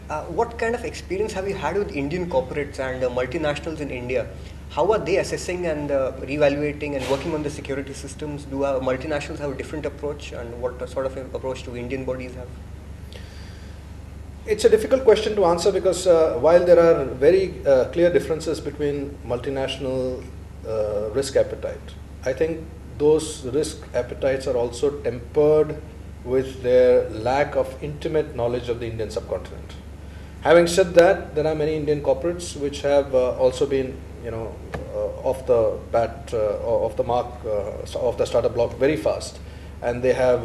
What kind of experience have you had with Indian corporates and multinationals in India? How are they assessing and reevaluating and working on the security systems? Do multinationals have a different approach, and what sort of approach do Indian bodies have? It's a difficult question to answer because while there are very clear differences between multinational risk appetite, I think those risk appetites are also tempered with their lack of intimate knowledge of the Indian subcontinent. Having said that, there are many Indian corporates which have also been, off the bat, off the mark, off the startup block very fast, and they have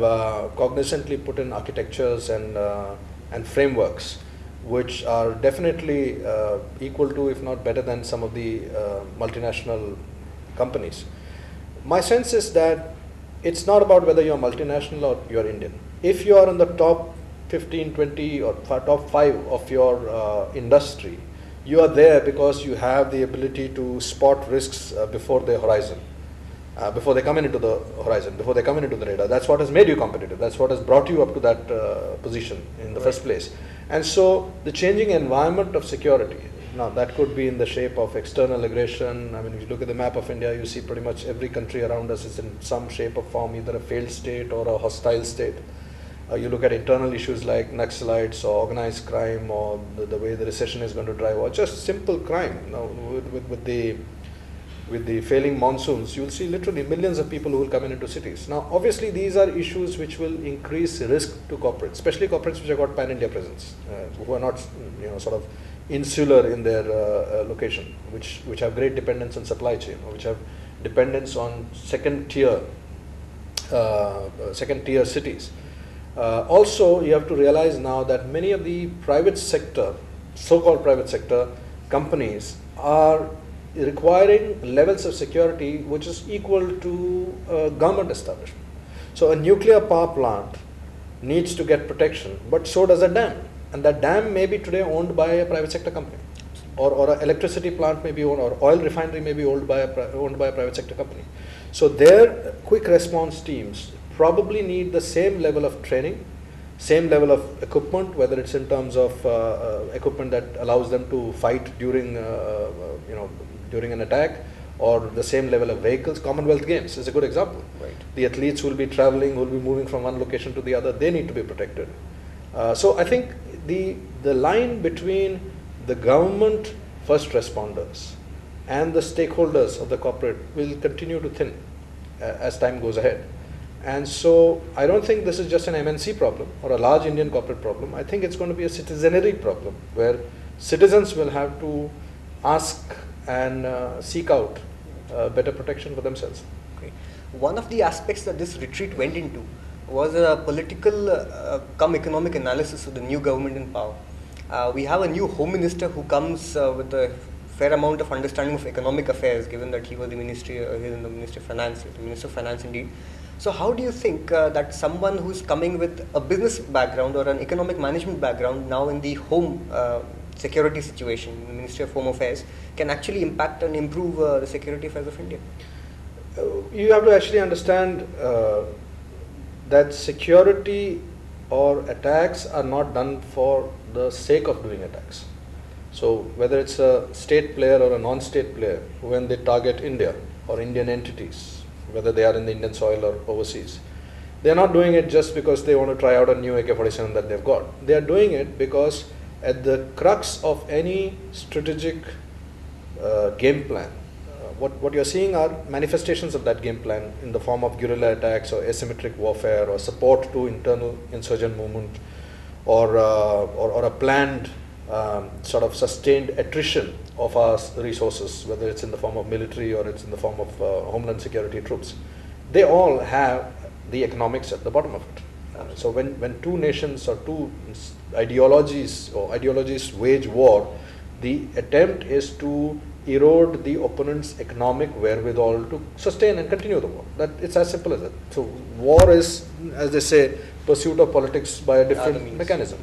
cognizantly put in architectures and frameworks which are definitely equal to, if not better than, some of the multinational companies. My sense is that it's not about whether you're multinational or you're Indian. If you are in the top 15, 20 or top 5 of your industry, you are there because you have the ability to spot risks before the horizon, before they come into the horizon, before they come into the radar. That's what has made you competitive. That's what has brought you up to that position in the first place. And so the changing environment of security, now that could be in the shape of external aggression. I mean, if you look at the map of India, you see pretty much every country around us is in some shape or form either a failed state or a hostile state. You look at internal issues like Naxalites or organized crime, or the way the recession is going to drive, or just simple crime. With the failing monsoons, you'll see literally millions of people who will come into cities. Now, obviously, these are issues which will increase risk to corporates, especially corporates which have got pan-India presence, who are not, sort of insular in their location, which have great dependence on supply chain, or which have dependence on second tier cities. Also, you have to realize now that many of the private sector, so-called private sector companies are requiring levels of security which is equal to a government establishment. So a nuclear power plant needs to get protection, but so does a dam. And that dam may be today owned by a private sector company, or an electricity plant may be owned, or oil refinery may be owned by a private sector company. So their quick response teams probably need the same level of training, same level of equipment, whether it's in terms of equipment that allows them to fight during an attack, or the same level of vehicles. Commonwealth Games is a good example. Right. The athletes will be traveling, will be moving from one location to the other, they need to be protected. So I think the line between the government first responders and the stakeholders of the corporate will continue to thin as time goes ahead. And so I don't think this is just an MNC problem or a large Indian corporate problem. I think it's going to be a citizenry problem where citizens will have to ask and seek out better protection for themselves. Okay. One of the aspects that this retreat went into was a political cum economic analysis of the new government in power. We have a new Home Minister who comes with a fair amount of understanding of economic affairs, given that he was the Ministry in the Ministry of Finance, the Minister of Finance indeed. So how do you think that someone who's coming with a business background or an economic management background now in the home security situation, in the Ministry of Home Affairs, can actually impact and improve the security affairs of India? You have to actually understand that security or attacks are not done for the sake of doing attacks. So whether it's a state player or a non-state player, when they target India or Indian entities, whether they are in the Indian soil or overseas, they are not doing it just because they want to try out a new AK-47 that they've got. They are doing it because at the crux of any strategic game plan, what you're seeing are manifestations of that game plan in the form of guerrilla attacks or asymmetric warfare or support to internal insurgent movement, or a planned sort of sustained attrition of our resources, whether it's in the form of military or it's in the form of homeland security troops. They all have the economics at the bottom of it. So when two nations or two ideologies wage war, the attempt is to erode the opponent's economic wherewithal to sustain and continue the war. That it's as simple as that. So war is, as they say, pursuit of politics by a different mechanism.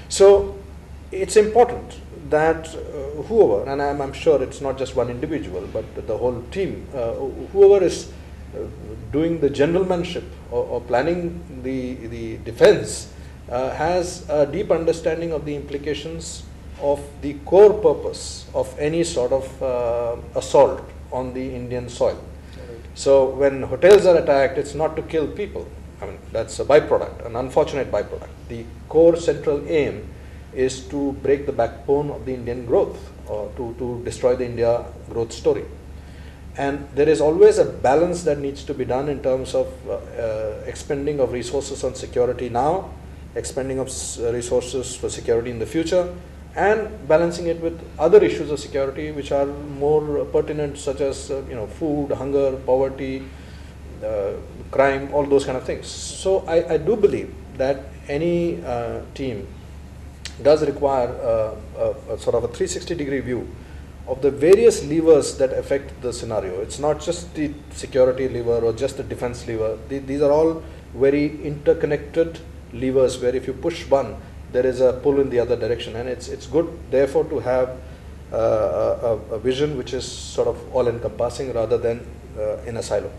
So it's important that whoever, and I'm sure it's not just one individual, but the whole team, whoever is doing the generalmanship or planning the defense, has a deep understanding of the implications of the core purpose of any sort of assault on the Indian soil. Right. So when hotels are attacked, it's not to kill people. I mean, that's a byproduct, an unfortunate byproduct. The core central aim is to break the backbone of the Indian growth, or to destroy the India growth story. And there is always a balance that needs to be done in terms of expending of resources on security now, expending of resources for security in the future, and balancing it with other issues of security which are more pertinent, such as food, hunger, poverty, crime, all those kind of things. So I do believe that any team does require a sort of a 360-degree view of the various levers that affect the scenario. It's not just the security lever or just the defense lever. These are all very interconnected levers where if you push one, there is a pull in the other direction. And it's good, therefore, to have a vision which is sort of all-encompassing rather than in a silo.